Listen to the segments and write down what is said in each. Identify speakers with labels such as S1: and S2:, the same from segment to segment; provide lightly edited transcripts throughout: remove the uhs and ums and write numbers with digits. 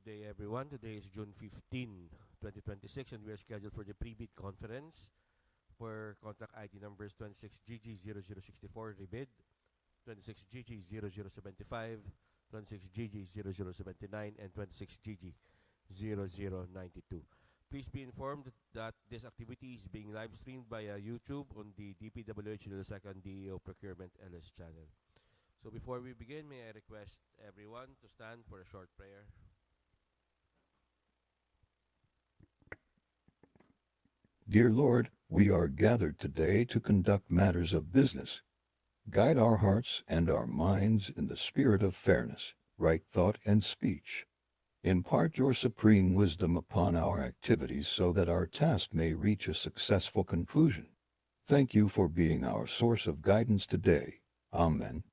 S1: day, everyone. Today is June 15, 2026, and we are scheduled for the pre-bid conference for contract ID numbers 26GG0064 rebid, 26GG0075, 26GG0079, and 26GG0092. Please be informed that this activity is being live streamed via YouTube on the DPWH Second DEO Procurement LS channel. So before we begin, may I request everyone to stand for a short prayer.
S2: Dear Lord, we are gathered today to conduct matters of business. Guide our hearts and our minds in the spirit of fairness, right thought, and speech. Impart your supreme wisdom upon our activities so that our task may reach a successful conclusion. Thank you for being our source of guidance today. Amen.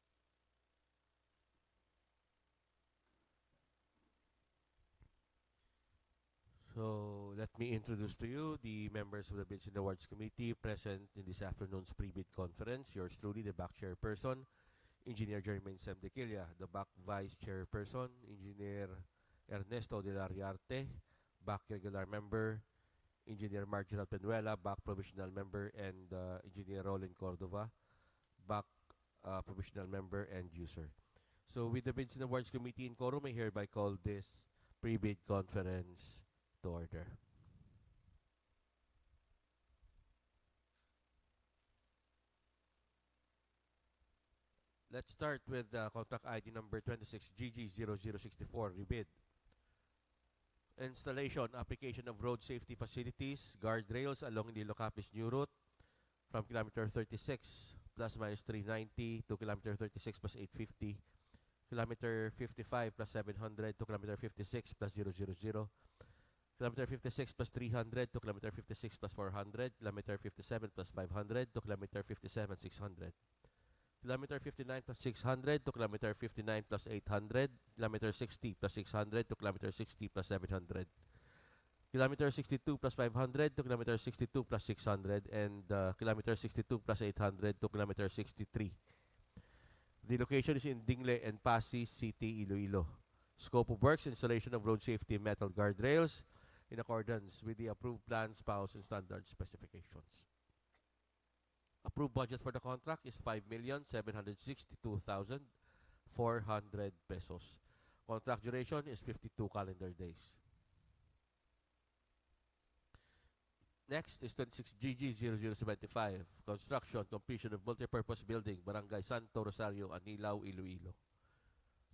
S1: So let me introduce to you the members of the Bids and Awards Committee present in this afternoon's pre-bid conference. Yours truly, the back chairperson, Engineer Jermaine Semdequilla, the back vice chairperson, Engineer Ernesto de la Riarte, back regular member, Engineer Marginal Penuela, back provisional member, and Engineer Roland Cordova, back provisional member and user. So with the Bids and Awards Committee in quorum, I hereby call this pre-bid conference to order. Let's start with contract ID number 26GG0064 rebid. Installation, application of road safety facilities, guardrails along the Capiz New Route from kilometer 36 plus minus 390 to kilometer 36 plus 850, kilometer 55 plus 700 to kilometer 56 plus 000, kilometer 56 plus 300 to kilometer 56 plus 400, kilometer 57 plus 500 to kilometer 57 600. Kilometer 59 plus 600 to kilometer 59 plus 800, kilometer 60 plus 600 to kilometer 60 plus 700, kilometer 62 plus 500 to kilometer 62 plus 600, and kilometer 62 plus 800 to kilometer 63. The location is in Dingle and Pasig City, Iloilo. Scope of works, installation of road safety metal guardrails in accordance with the approved plans, PAUs, and standard specifications. Approved budget for the contract is 5,762,400 pesos. Contract duration is 52 calendar days. Next is 26GG0075, construction, completion of multipurpose building, Barangay Santo Rosario, Anilao, Iloilo.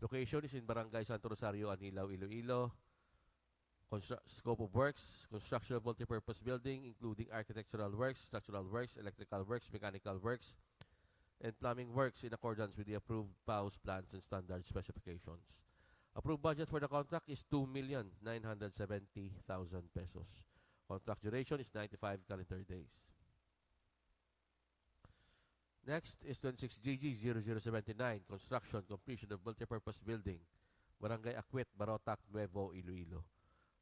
S1: Location is in Barangay Santo Rosario, Anilao, Iloilo. Scope of works, construction of multipurpose building, including architectural works, structural works, electrical works, mechanical works, and plumbing works in accordance with the approved PAUs plans and standard specifications. Approved budget for the contract is 2,970,000 pesos. Contract duration is 95 calendar days. Next is 26GG0079, construction, completion of multipurpose building, Barangay Akwet, Barotac, Nuevo, Iloilo.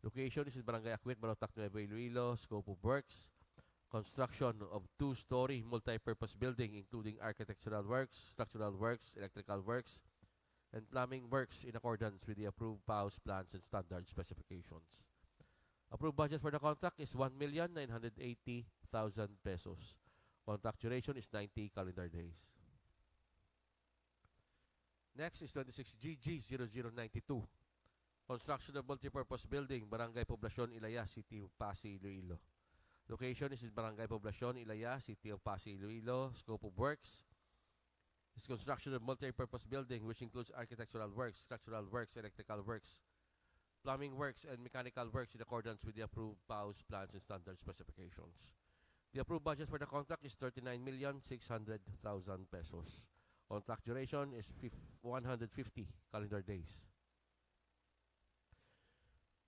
S1: Location is in Barangay Akwet, Barotac, Nuevo, Iloilo. Scope of works, construction of two-story multi-purpose building, including architectural works, structural works, electrical works, and plumbing works in accordance with the approved PAUs plans and standard specifications. Approved budget for the contract is 1,980,000 pesos. Contract duration is 90 calendar days. Next is 26GG0092. Construction of multipurpose building, Barangay Poblacion, Ilaya, City of Pasig, Iloilo. Location is in Barangay Poblacion, Ilaya, City of Pasig, Iloilo. Scope of works is construction of multipurpose building, which includes architectural works, structural works, electrical works, plumbing works, and mechanical works in accordance with the approved PAUs plans and standard specifications. The approved budget for the contract is 39,600,000 pesos. Contract duration is 150 calendar days.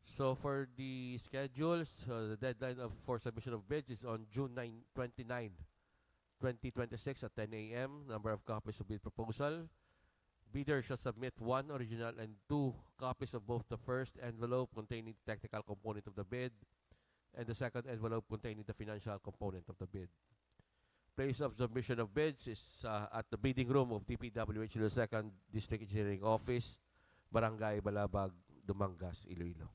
S1: So for the schedules, the deadline for submission of bids is on June 29, 2026 at 10 a.m. Number of copies of bid proposal. Bidder shall submit one original and 2 copies of both the first envelope containing the technical component of the bid and the second envelope containing the financial component of the bid. Place of submission of bids is at the bidding room of DPWH 2nd District Engineering Office, Barangay Balabag, Dumangas, Iloilo.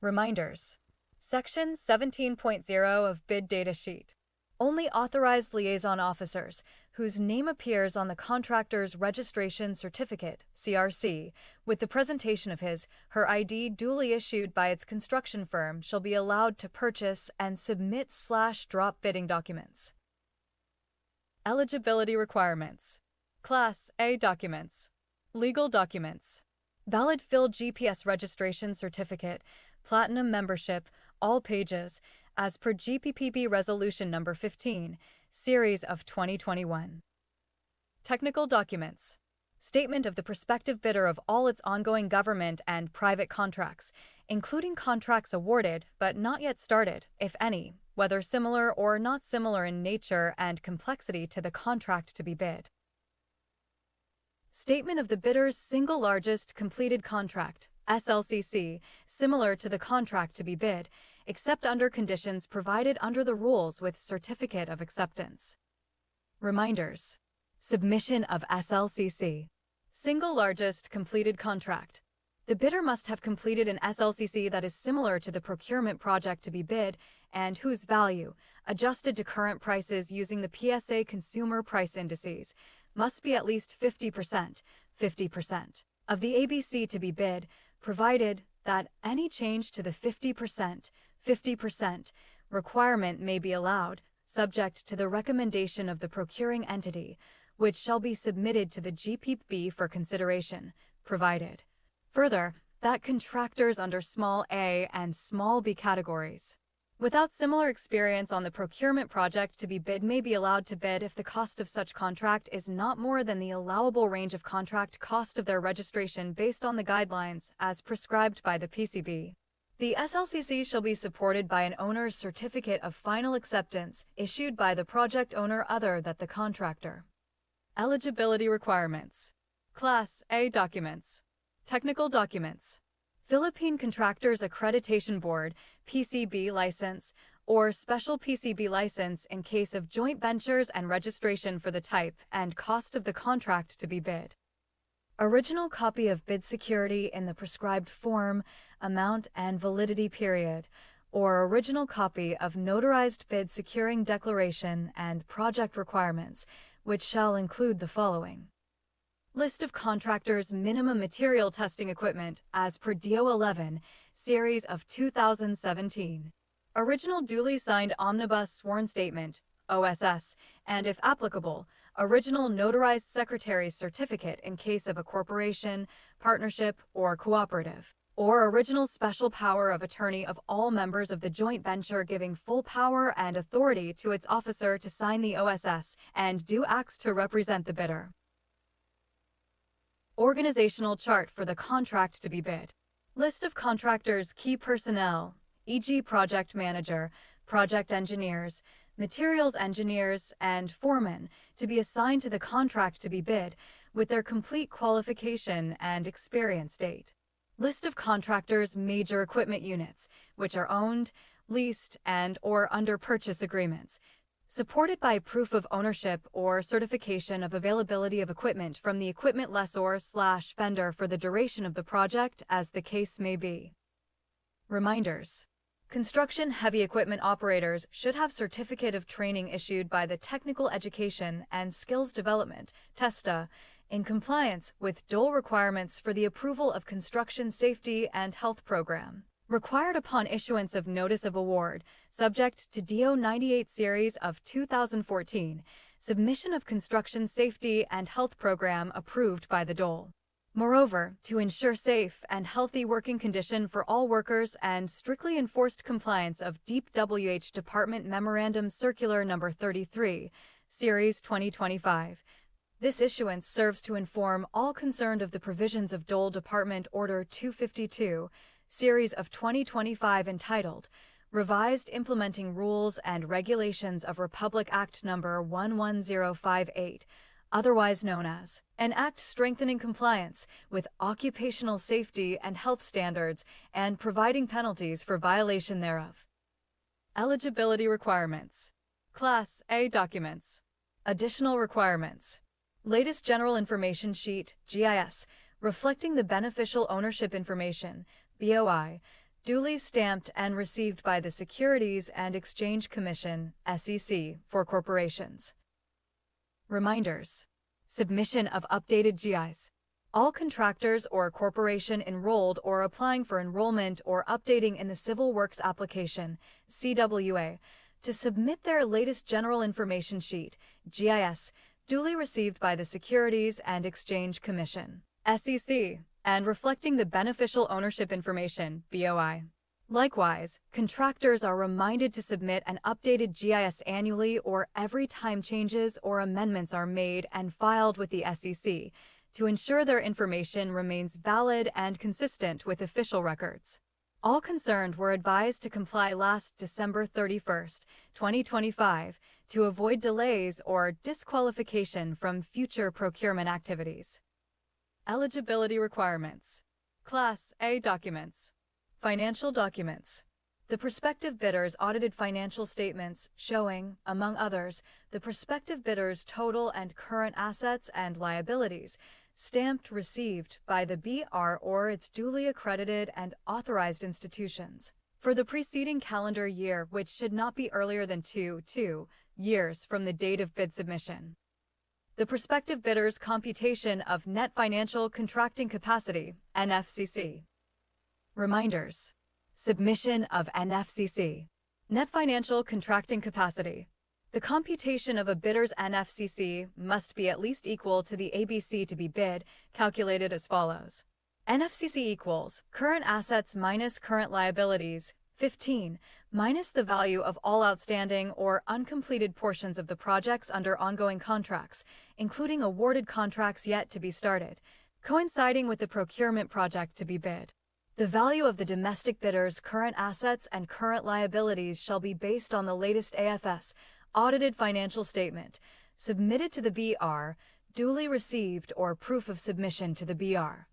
S3: Reminders. Section 17.0 of Bid Data Sheet. Only authorized liaison officers whose name appears on the contractor's registration certificate, CRC, with the presentation of his/her ID duly issued by its construction firm shall be allowed to purchase and submit/drop bidding documents. Eligibility requirements. Class A documents. Legal documents. Valid field GPS registration certificate, platinum membership, all pages, as per GPPB Resolution Number 15, Series of 2021. Technical documents. Statement of the prospective bidder of all its ongoing government and private contracts, including contracts awarded but not yet started, if any, whether similar or not similar in nature and complexity to the contract to be bid. Statement of the bidder's single largest completed contract, SLCC, similar to the contract to be bid, except under conditions provided under the rules with certificate of acceptance. Reminders. Submission of SLCC. Single largest completed contract. The bidder must have completed an SLCC that is similar to the procurement project to be bid and whose value, adjusted to current prices using the PSA consumer price indices, must be at least 50% of the ABC to be bid, provided that any change to the 50% requirement may be allowed, subject to the recommendation of the procuring entity, which shall be submitted to the GPB for consideration, provided. Further, that contractors under small a and small b categories without similar experience on the procurement project to be bid may be allowed to bid if the cost of such contract is not more than the allowable range of contract cost of their registration based on the guidelines as prescribed by the PCB. The SLCC shall be supported by an owner's certificate of final acceptance issued by the project owner other than the contractor. Eligibility requirements. Class A documents. Technical documents. Philippine Contractors Accreditation Board, PCB license, or special PCB license in case of joint ventures and registration for the type and cost of the contract to be bid. Original copy of bid security in the prescribed form, amount and validity period, or original copy of notarized bid securing declaration and project requirements, which shall include the following. List of contractors' minimum material testing equipment as per DO 11, Series of 2017. Original duly signed Omnibus Sworn Statement, OSS, and if applicable, original notarized secretary's certificate in case of a corporation, partnership, or cooperative, or original special power of attorney of all members of the joint venture giving full power and authority to its officer to sign the OSS and do acts to represent the bidder. Organizational chart for the contract to be bid. List of contractors' key personnel, e.g. project manager, project engineers, materials engineers, and foremen, to be assigned to the contract to be bid, with their complete qualification and experience date. List of contractors' major equipment units, which are owned, leased, and/or under purchase agreements, supported by proof of ownership or certification of availability of equipment from the equipment lessor/vendor for the duration of the project as the case may be. Reminders. Construction heavy equipment operators should have certificate of training issued by the Technical Education and Skills Development, TESTA, in compliance with DOL requirements for the approval of Construction Safety and Health Program. Required upon issuance of Notice of Award, subject to DO 98 Series of 2014, submission of Construction Safety and Health Program approved by the DOL. Moreover, to ensure safe and healthy working condition for all workers and strictly enforced compliance of Deep WH Department Memorandum Circular No. 33, Series 2025, this issuance serves to inform all concerned of the provisions of DOL Department Order 252, Series of 2025 entitled, Revised Implementing Rules and Regulations of Republic Act No. 11058, otherwise known as an Act Strengthening Compliance with Occupational Safety and Health Standards and Providing Penalties for Violation thereof. Eligibility Requirements. Class A Documents. Additional Requirements. Latest General Information Sheet, GIS, reflecting the beneficial ownership information, BOI, duly stamped and received by the Securities and Exchange Commission, SEC, for corporations. Reminders. Submission of updated GIs. All contractors or corporation enrolled or applying for enrollment or updating in the Civil Works Application, CWA, to submit their latest General Information Sheet, GIS, duly received by the Securities and Exchange Commission, SEC, and reflecting the beneficial ownership information, BOI. Likewise, contractors are reminded to submit an updated GIS annually or every time changes or amendments are made and filed with the SEC to ensure their information remains valid and consistent with official records. All concerned were advised to comply last December 31, 2025, to avoid delays or disqualification from future procurement activities. Eligibility requirements. Class A documents. Financial documents. The prospective bidders audited financial statements showing, among others, the prospective bidders' total and current assets and liabilities, stamped received by the BR or its duly accredited and authorized institutions, for the preceding calendar year, which should not be earlier than 2 years from the date of bid submission. The prospective bidders' computation of net financial contracting capacity, NFCC. Reminders. Submission of NFCC. Net financial contracting capacity. The computation of a bidder's NFCC must be at least equal to the ABC to be bid, calculated as follows. NFCC equals current assets minus current liabilities, 15, minus the value of all outstanding or uncompleted portions of the projects under ongoing contracts, including awarded contracts yet to be started, coinciding with the procurement project to be bid. The value of the domestic bidder's current assets and current liabilities shall be based on the latest AFS, audited financial statement, submitted to the BR, duly received or proof of submission to the BR.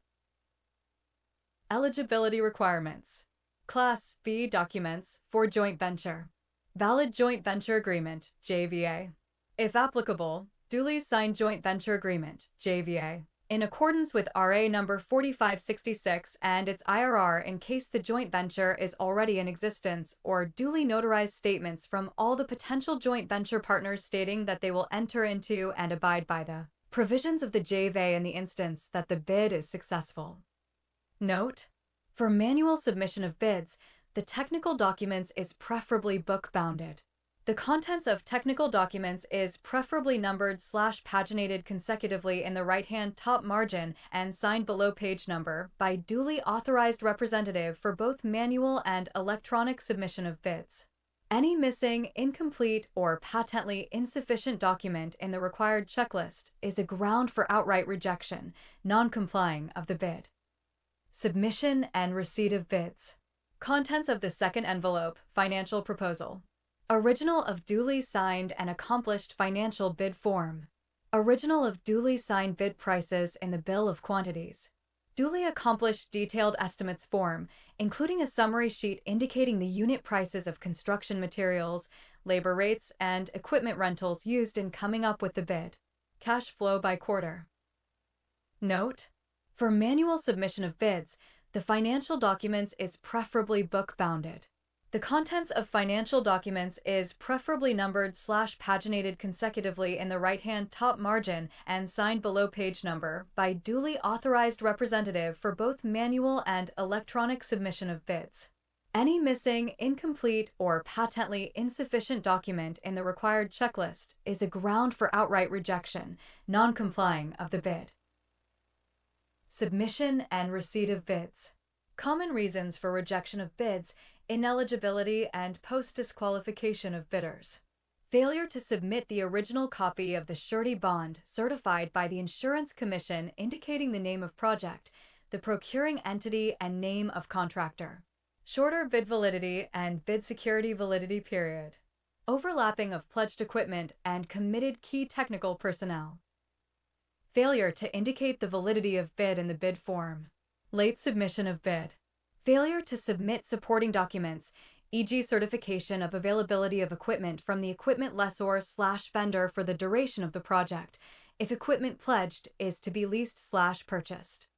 S3: Eligibility requirements. Class B documents for joint venture. Valid joint venture agreement, JVA. If applicable, duly signed joint venture agreement, JVA, in accordance with RA number 4566 and its IRR in case the joint venture is already in existence, or duly notarized statements from all the potential joint venture partners stating that they will enter into and abide by the provisions of the JVA in the instance that the bid is successful. Note: for manual submission of bids, the technical documents is preferably book-bounded. The contents of technical documents is preferably numbered/paginated consecutively in the right-hand top margin and signed below page number by duly authorized representative for both manual and electronic submission of bids. Any missing, incomplete, or patently insufficient document in the required checklist is a ground for outright rejection, non-complying of the bid. Submission and receipt of bids. Contents of the second envelope, financial proposal. Original of duly signed and accomplished financial bid form. Original of duly signed bid prices in the bill of quantities. Duly accomplished detailed estimates form, including a summary sheet indicating the unit prices of construction materials, labor rates, and equipment rentals used in coming up with the bid. Cash flow by quarter. Note: for manual submission of bids, the financial documents is preferably book-bounded. The contents of financial documents is preferably numbered/paginated consecutively in the right-hand top margin and signed below page number by duly authorized representative for both manual and electronic submission of bids. Any missing, incomplete, or patently insufficient document in the required checklist is a ground for outright rejection, non-complying of the bid. Submission and receipt of bids. Common reasons for rejection of bids, ineligibility, and post-disqualification of bidders. Failure to submit the original copy of the surety bond certified by the Insurance Commission indicating the name of project, the procuring entity, and name of contractor. Shorter bid validity and bid security validity period. Overlapping of pledged equipment and committed key technical personnel. Failure to indicate the validity of bid in the bid form. Late submission of bid. Failure to submit supporting documents, e.g. certification of availability of equipment from the equipment lessor/vendor for the duration of the project, if equipment pledged is to be leased/purchased.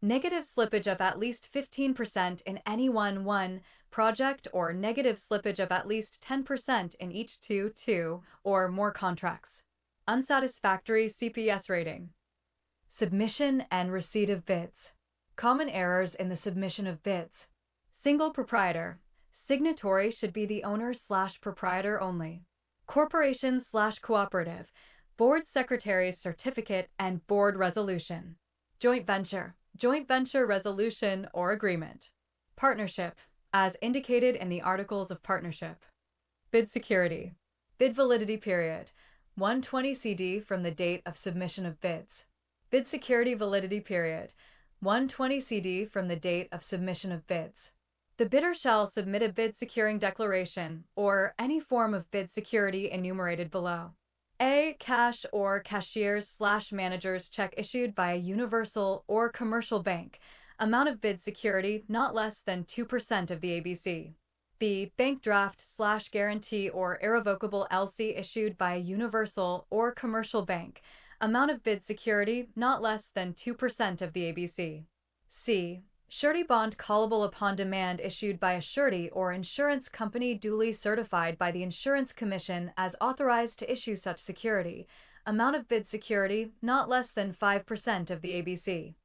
S3: Negative slippage of at least 15% in any one project or negative slippage of at least 10% in each two or more contracts. Unsatisfactory CPS rating. Submission and receipt of bids. Common errors in the submission of bids. Single proprietor. Signatory should be the owner/proprietor only. Corporation/cooperative. Board secretary's certificate and board resolution. Joint venture. Joint venture resolution or agreement. Partnership, as indicated in the Articles of Partnership. Bid security. Bid validity period. 120 CD from the date of submission of bids. Bid security validity period. 120 CD from the date of submission of bids. The bidder shall submit a bid securing declaration or any form of bid security enumerated below. A. Cash or cashier's/manager's check issued by a universal or commercial bank. Amount of bid security not less than 2% of the ABC. B. Bank draft/guarantee or irrevocable LC issued by a universal or commercial bank. Amount of bid security not less than 2% of the ABC. C. Surety bond callable upon demand issued by a surety or insurance company duly certified by the Insurance Commission as authorized to issue such security. Amount of bid security not less than 5% of the ABC.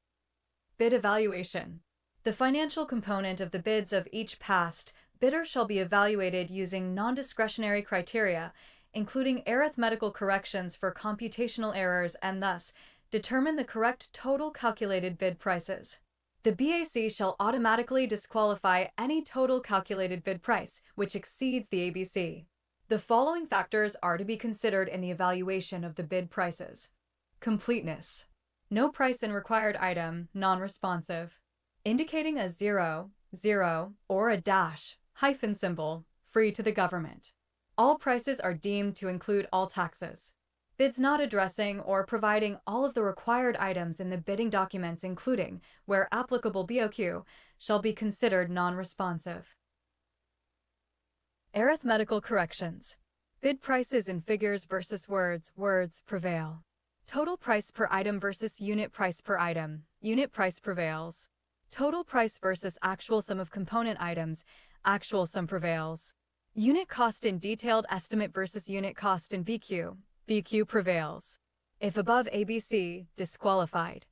S3: Bid evaluation. The financial component of the bids of each past bidder shall be evaluated using non-discretionary criteria, including arithmetical corrections for computational errors, and thus determine the correct total calculated bid prices. The BAC shall automatically disqualify any total calculated bid price which exceeds the ABC. The following factors are to be considered in the evaluation of the bid prices. Completeness. No price in required item non-responsive. Indicating a 0, 0, or a dash, hyphen symbol, free to the government. All prices are deemed to include all taxes. Bids not addressing or providing all of the required items in the bidding documents, including, where applicable, BOQ, shall be considered non-responsive. Arithmetical corrections. Bid prices in figures versus words. Words prevail. Total price per item versus unit price per item. Unit price prevails. Total price versus actual sum of component items. Actual sum prevails. Unit cost in detailed estimate versus unit cost in VQ. VQ prevails. If above ABC, disqualified.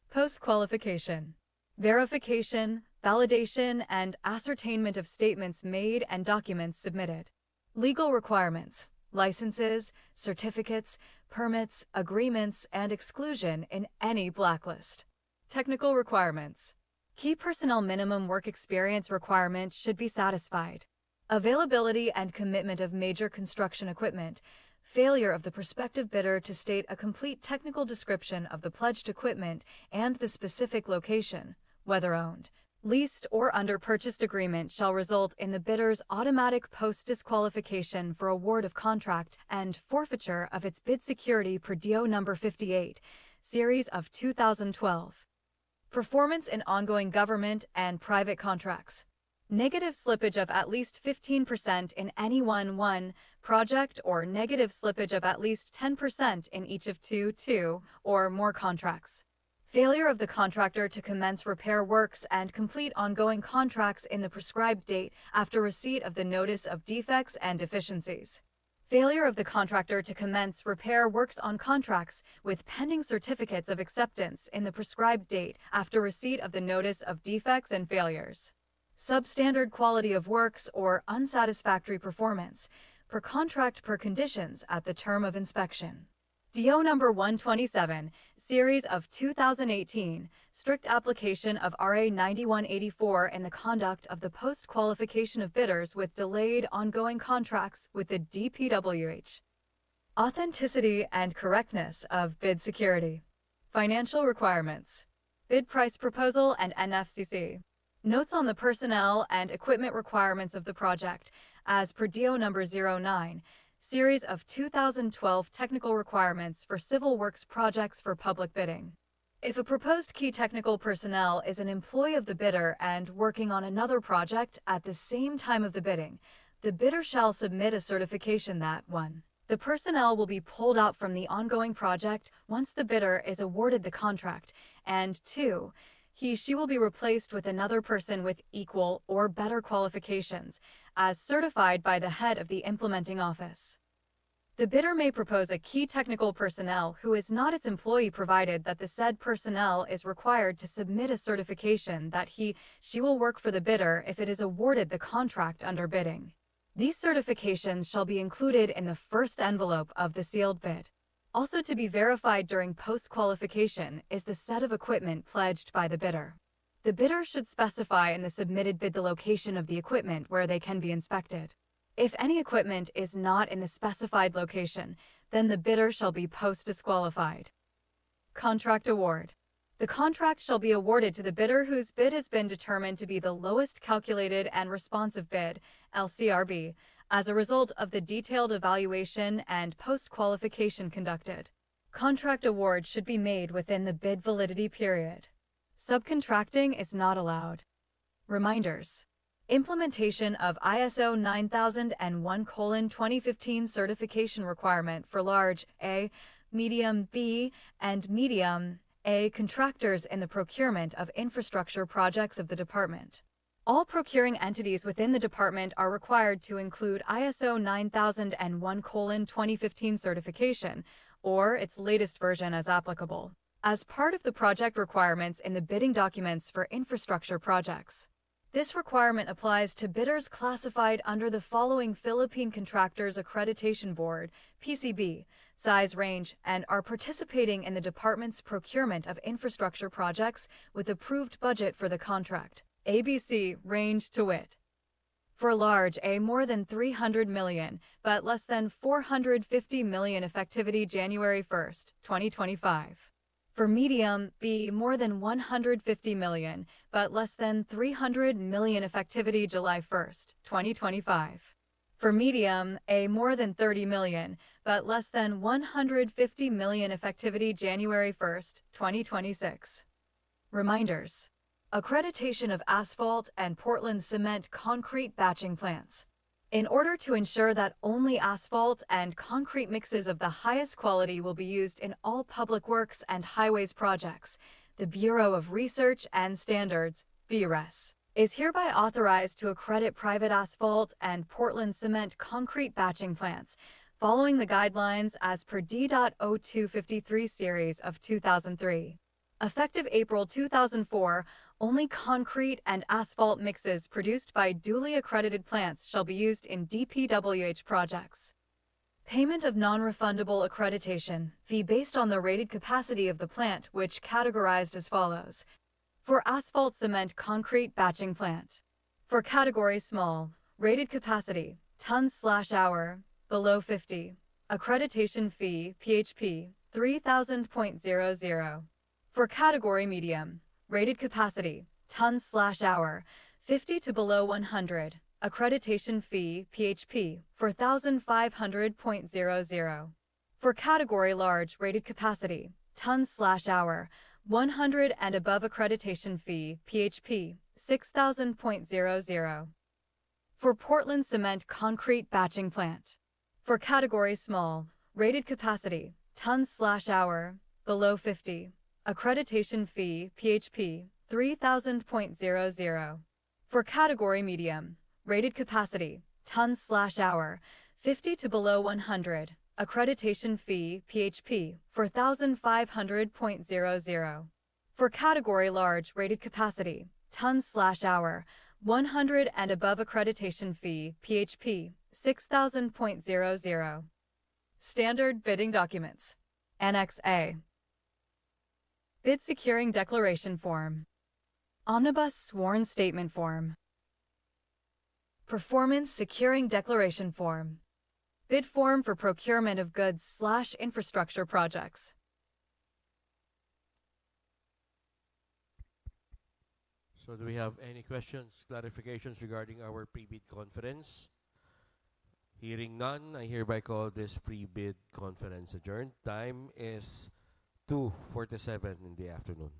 S3: Post-qualification. Verification, validation, and ascertainment of statements made and documents submitted. Legal requirements, licenses, certificates, permits, agreements, and exclusion in any blacklist. Technical requirements. Key personnel minimum work experience requirement should be satisfied. Availability and commitment of major construction equipment. Failure of the prospective bidder to state a complete technical description of the pledged equipment and the specific location, whether owned, leased, or under purchased agreement, shall result in the bidder's automatic post-disqualification for award of contract and forfeiture of its bid security per DO number 58, series of 2012. Performance in ongoing government and private contracts. Negative slippage of at least 15% in any one project or negative slippage of at least 10% in each of two or more contracts. Failure of the contractor to commence repair works and complete ongoing contracts in the prescribed date after receipt of the notice of defects and deficiencies. Failure of the contractor to commence repair works on contracts with pending certificates of acceptance in the prescribed date after receipt of the notice of defects and failures. Substandard quality of works or unsatisfactory performance per contract per conditions at the term of inspection. DO number 127, series of 2018, strict application of RA 9184 in the conduct of the post-qualification of bidders with delayed ongoing contracts with the DPWH. Authenticity and correctness of bid security. Financial requirements. Bid price proposal and NFCC. Notes on the personnel and equipment requirements of the project, as per DO number 09, series of 2012 technical requirements for civil works projects for public bidding. If a proposed key technical personnel is an employee of the bidder and working on another project at the same time of the bidding, the bidder shall submit a certification that 1. The personnel will be pulled out from the ongoing project once the bidder is awarded the contract, and 2. She will be replaced with another person with equal or better qualifications, as certified by the head of the implementing office. The bidder may propose a key technical personnel who is not its employee, provided that the said personnel is required to submit a certification that she will work for the bidder if it is awarded the contract under bidding. These certifications shall be included in the first envelope of the sealed bid. Also to be verified during post-qualification is the set of equipment pledged by the bidder. The bidder should specify in the submitted bid the location of the equipment where they can be inspected. If any equipment is not in the specified location, then the bidder shall be post-disqualified. Contract award. The contract shall be awarded to the bidder whose bid has been determined to be the lowest calculated and responsive bid, LCRB, as a result of the detailed evaluation and post-qualification conducted. Contract award should be made within the bid validity period. Subcontracting is not allowed. Reminders. Implementation of ISO 9001:2015 certification requirement for large A, medium B, and medium A contractors in the procurement of infrastructure projects of the department. All procuring entities within the department are required to include ISO 9001:2015 certification, or its latest version as applicable, as part of the project requirements in the bidding documents for infrastructure projects. This requirement applies to bidders classified under the following Philippine Contractors Accreditation Board, PCB, size range and are participating in the department's procurement of infrastructure projects with approved budget for the contract. ABC range to wit. For large A, more than 300 million, but less than 450 million effectivity January 1, 2025. For medium B, more than 150 million, but less than 300 million effectivity July 1, 2025. For medium A, more than 30 million, but less than 150 million effectivity January 1, 2026. Reminders. Accreditation of asphalt and Portland cement concrete batching plants. In order to ensure that only asphalt and concrete mixes of the highest quality will be used in all public works and highways projects, the Bureau of Research and Standards, BRES, is hereby authorized to accredit private asphalt and Portland cement concrete batching plants, following the guidelines as per D.0253 series of 2003. Effective April 2004, only concrete and asphalt mixes produced by duly accredited plants shall be used in DPWH projects. Payment of non-refundable accreditation fee based on the rated capacity of the plant, which categorized as follows. For asphalt cement concrete batching plant. For category small, rated capacity, tons/hour, below 50. Accreditation fee, PHP, 3000.00. For category medium, rated capacity, tons/hour, 50 to below 100. Accreditation fee, PHP, 4500.00. For category large, rated capacity, tons/hour, 100 and above. Accreditation fee, PHP, 6000.00. For Portland cement concrete batching plant. For category small, rated capacity, tons/hour, below 50. Accreditation fee, PHP, 3000.00. For category medium, rated capacity, tons/hour, 50 to below 100. Accreditation fee, PHP, 4500.00. For category large, rated capacity, tons/hour, 100 and above. Accreditation fee, PHP, 6000.00. Standard bidding documents. Annex A. Bid Securing Declaration Form. Omnibus Sworn Statement Form. Performance Securing Declaration Form. Bid form for procurement of goods/infrastructure projects.
S1: So do we have any questions, clarifications regarding our pre-bid conference? Hearing none, I hereby call this pre-bid conference adjourned. Time is 2:47 in the afternoon.